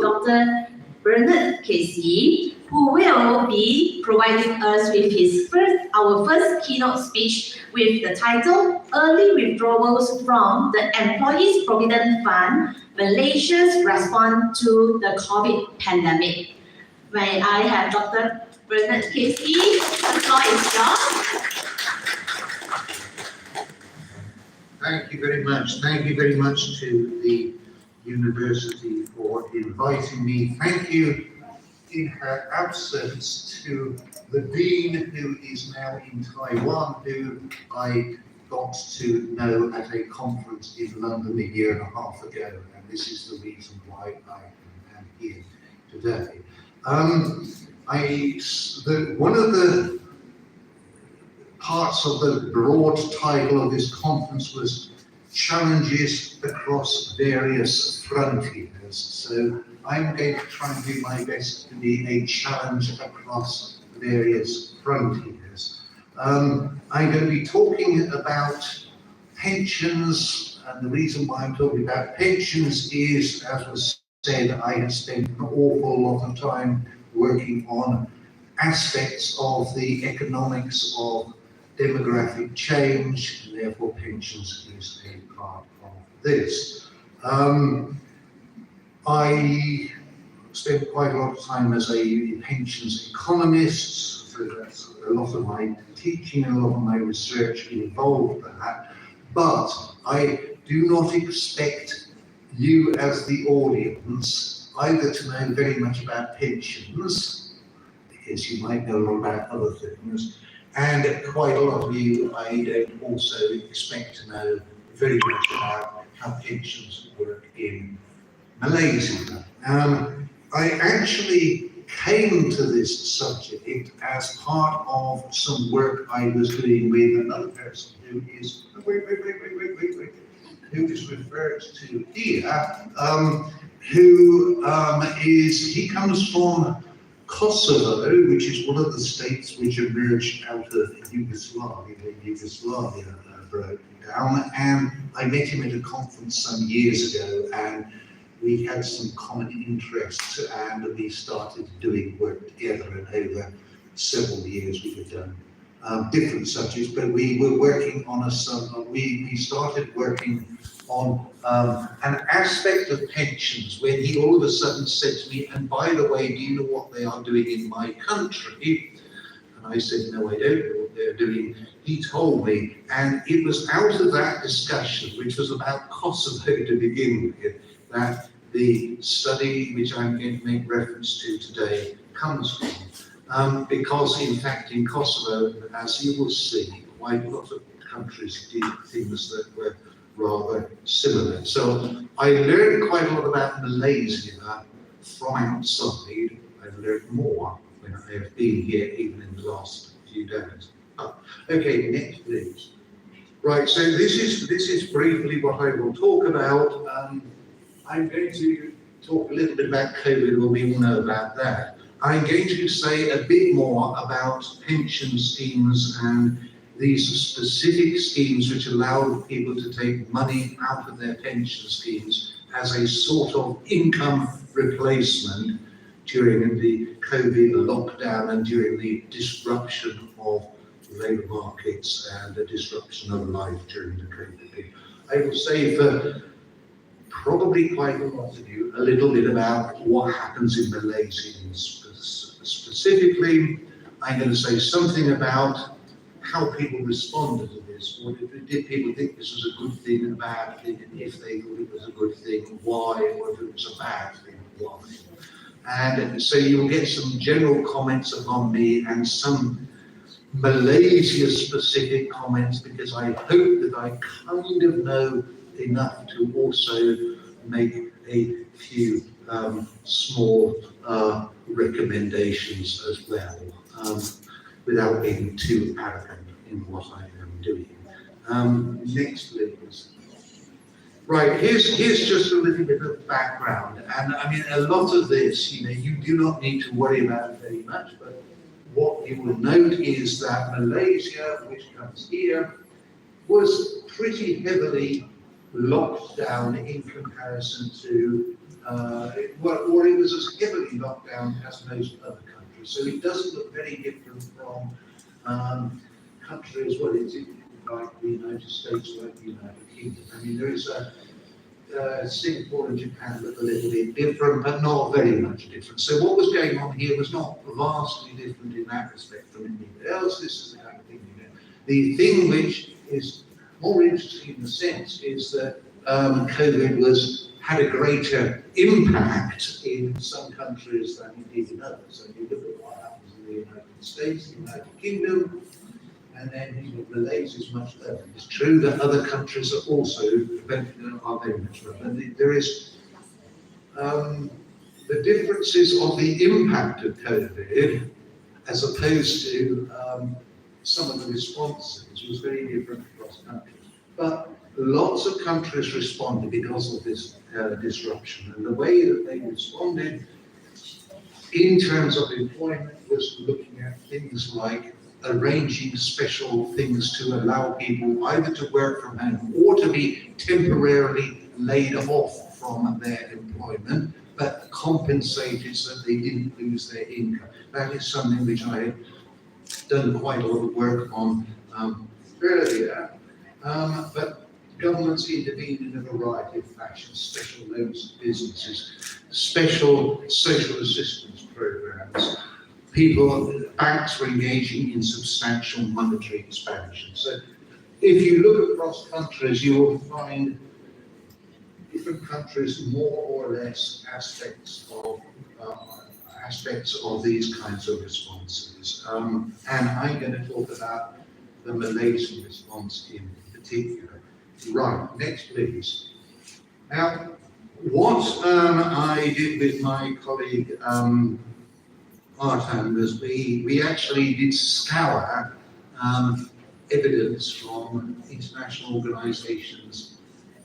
Dr. Bernard Casey, who will be providing us with our first keynote speech with the title Early Withdrawals from the Employees Provident Fund, Malaysia's Response to the COVID Pandemic. May I have Dr. Bernard Casey? The floor is yours. Thank you very much. Thank you very much to the university for inviting me. Thank you in her absence to the Dean, who is now in Taiwan, who I got to know at a conference in London a year and a half ago, and this is the reason why I am here today. One of the parts of the broad title of this conference was Challenges Across Various Frontiers. So I'm going to try and do my best to be a challenge across various frontiers. I'm going to be talking about pensions, and the reason why I'm talking about pensions is, as was said, I have spent an awful lot of time working on aspects of the economics of demographic change, and therefore pensions is a part of this. I spent quite a lot of time as a pensions economist, so that's a lot of my teaching and a lot of my research involved that, but I do not expect you as the audience either to know very much about pensions, because you might know a lot about other things, and quite a lot of you I don't also expect to know very much about how pensions work in Malaysia. I actually came to this subject as part of some work I was doing with another person who is, who is referred to here, he comes from Kosovo, which is one of the states which emerged out of Yugoslavia. Yugoslavia broke down, and I met him at a conference some years ago, and we had some common interests, and we started doing work together, and over several years we had done different subjects, but we were working on we started working on an aspect of pensions when he all of a sudden said to me, and by the way, do you know what they are doing in my country? And I said, no, I don't know what they're doing. He told me, and it was out of that discussion, which was about Kosovo to begin with, that the study which I'm going to make reference to today comes from. Because in fact in Kosovo, as you will see, quite a lot of countries did things that were rather similar. So I learned quite a lot about Malaysia from outside. I've learned more when I have been here, even in the last few days. Okay, next please. Right, so this is briefly what I will talk about. I'm going to talk a little bit about COVID, well, we all know about that. I'm going to say a bit more about pension schemes and these specific schemes which allow people to take money out of their pension schemes as a sort of income replacement during the COVID lockdown and during the disruption of labour markets and the disruption of life during the COVID period. I will say for probably quite a lot of you a little bit about what happens in Malaysia. Specifically, I'm going to say something about how people responded to this. Did people think this was a good thing, a bad thing, and if they thought it was a good thing, why, or if it was a bad thing, why? And so you'll get some general comments upon me and some Malaysia-specific comments, because I hope that I kind of know enough to also make a few small recommendations as well, without being too arrogant in what I am doing. Next, please. Right, here's just a little bit of background, and I mean a lot of this, you do not need to worry about very much, but what you will note is that Malaysia, which comes here, was pretty heavily locked down in comparison to or it was as heavily locked down as most other countries. So it doesn't look very different from countries, well, it's like the United States, like the United Kingdom. I mean, there is Singapore and Japan look a little bit different, but not very much different. So what was going on here was not vastly different in that respect from anywhere else. This is the kind of thing you know. The thing which is more interesting in the sense is that COVID had a greater impact in some countries than it did in others. So you look at what happens in the United States, the United Kingdom, and then Malaysia is much lower. It's true that other countries are also are very much lower. And there is the differences of the impact of COVID as opposed to some of the responses was very different across countries. But lots of countries responded because of this disruption, and the way that they responded in terms of employment was looking at things like arranging special things to allow people either to work from home or to be temporarily laid off from their employment, but compensated so that they didn't lose their income. That is something which I have done quite a lot of work on earlier, but governments intervened in a variety of fashions: special loans to businesses, special social assistance programs. Banks were engaging in substantial monetary expansion. So if you look across countries, you will find different countries more or less aspects of these kinds of responses. And I'm going to talk about the Malaysian response in particular. Right, next please. Now, what I did with my colleague Artan was we actually did scour evidence from international organizations,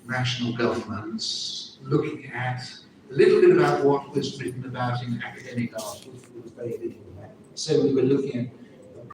national governments, looking at a little bit about what was written about in academic articles, but was very little about. So we were looking at